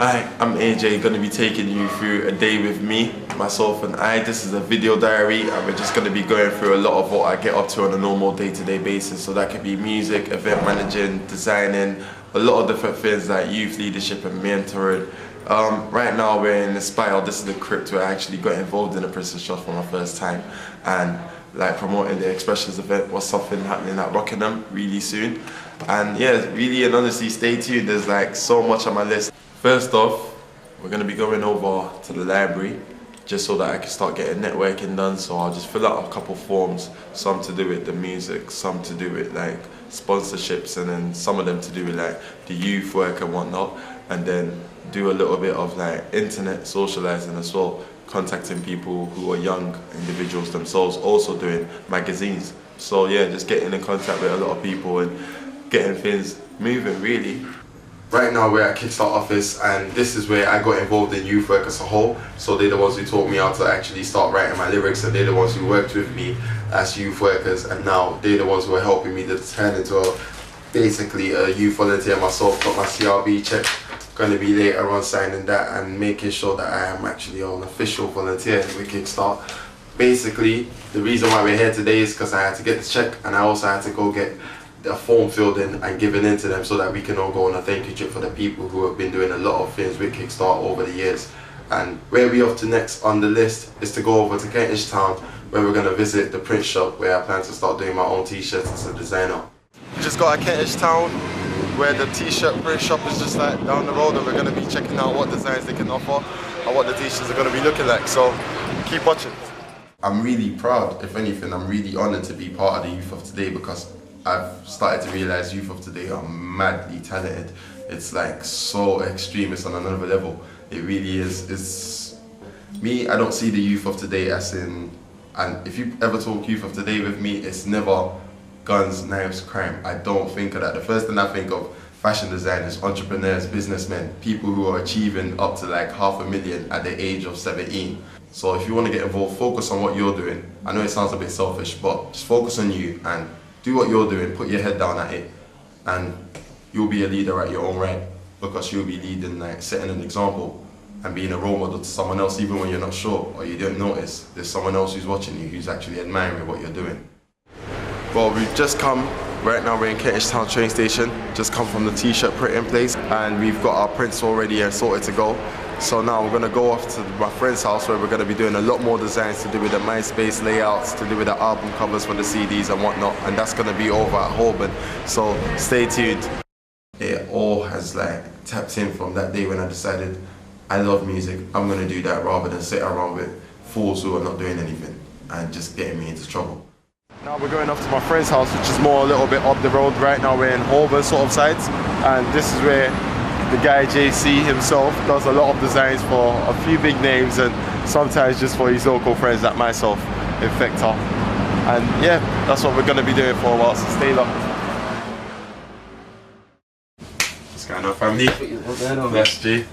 Hi, I'm AJ, going to be taking you through a day with me, myself and I. This is a video diary and we're just going to be going through a lot of what I get up to on a normal day-to-day basis. So that could be music, event managing, designing, a lot of different things like youth leadership and mentoring. Right now we're in Inspire. This is the crypt where I actually got involved in the Princess Trust for my first time, and like promoting the Expressions event was something happening at Rockingham really soon. And yeah, really and honestly, stay tuned. There's like so much on my list. First off, we're going to be going over to the library just so that I can start getting networking done. So I'll just fill out a couple forms, some to do with the music, some to do with like sponsorships, and then some of them to do with like the youth work and whatnot, and then do a little bit of like internet socializing as well, contacting people who are young individuals themselves, also doing magazines. So yeah, just getting in contact with a lot of people and getting things moving really. Right now we're at Kickstart office, and this is where I got involved in youth work as a whole. So they're the ones who taught me how to actually start writing my lyrics, and they're the ones who worked with me as youth workers, and now they're the ones who are helping me to turn into basically a youth volunteer myself. Got my CRB check, going to be later on signing that and making sure that I am actually an official volunteer with Kickstart. Basically, the reason why we're here today is because I had to get the check, and I also had to go get a form filled in and given in to them so that we can all go on a thank you trip for the people who have been doing a lot of things with Kickstart over the years. And where we off to next on the list is to go over to Kentish Town, where we're going to visit the print shop, where I plan to start doing my own t-shirts as a designer. We just got to Kentish Town, where the t-shirt print shop is just like down the road, and we're going to be checking out what designs they can offer and what the t-shirts are going to be looking like. So keep watching. I'm really proud, if anything, I'm really honoured to be part of the youth of today, because I've started to realise youth of today are madly talented. It's like so extreme, it's on another level. It really is. It's me, I don't see the youth of today as in, and if you ever talk youth of today with me, it's never guns, knives, crime. I don't think of that. The first thing I think of, fashion designers, entrepreneurs, businessmen, people who are achieving up to like $500,000 at the age of 17. So if you want to get involved, focus on what you're doing. I know it sounds a bit selfish, but just focus on you and do what you're doing, put your head down at it, and you'll be a leader at your own right, because you'll be leading, like setting an example and being a role model to someone else, even when you're not sure or you don't notice. There's someone else who's watching you, who's actually admiring what you're doing. Well, we've just come, right now we're in Kentish Town train station, just come from the t-shirt printing place, and we've got our prints already and sorted to go. So now we're going to go off to my friend's house, where we're going to be doing a lot more designs to do with the MySpace layouts, to do with the album covers for the CDs and whatnot, and that's going to be over at Holborn, so stay tuned. It all has like tapped in from that day when I decided I love music, I'm going to do that rather than sit around with fools who are not doing anything and just getting me into trouble. Now we're going off to my friend's house, which is more a little bit up the road. Right now we're in Holborn sort of sides, and this is where the guy JC himself does a lot of designs for a few big names, and sometimes just for his local friends like myself, Infecta. And yeah, that's what we're going to be doing for a while, so stay locked. What's going on, family? That's G.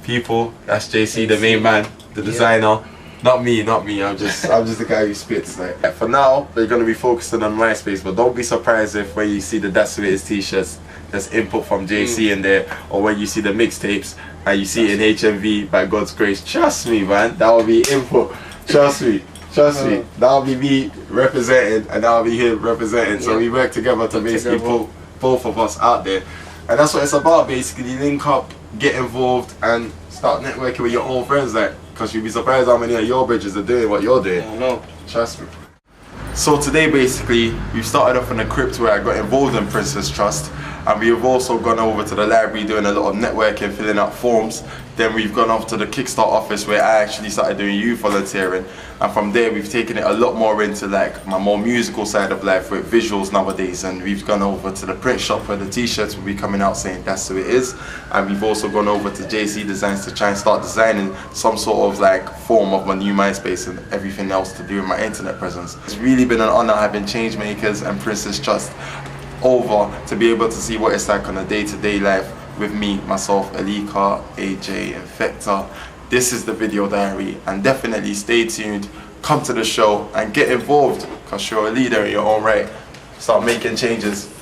People, that's JC, the main man, the designer. Not me, I'm just the guy who spits. Like, for now, we're going to be focusing on MySpace, but don't be surprised if when you see the That's What It Is t-shirts, there's input from JC in there, or when you see the mixtapes and you see it in HMV, by God's grace, trust me man, that will be input. Trust me, that'll be me representing, and that'll be him representing. So we work together to basically put both of us out there, and that's what it's about. Basically link up, get involved, and start networking with your own friends, like, because you'll be surprised how many of your bridges are doing what you're doing. I know, trust me. So today basically we've started off in a crypt where I got involved in Princess Trust, and we've also gone over to the library doing a lot of networking, filling out forms. Then we've gone off to the Kickstart office where I actually started doing youth volunteering, and from there we've taken it a lot more into like my more musical side of life with visuals nowadays, and we've gone over to the print shop where the t-shirts will be coming out saying That's Who It Is, and we've also gone over to JC Designs to try and start designing some sort of like form of my new MySpace and everything else to do with my internet presence. It's really been an honor having Changemakers and Princess Trust over to be able to see what it's like on a day-to-day life with me, myself, Alika, AJ, Infecta. This is the video diary, and definitely stay tuned, come to the show and get involved, because you're a leader in your own right. Start making changes.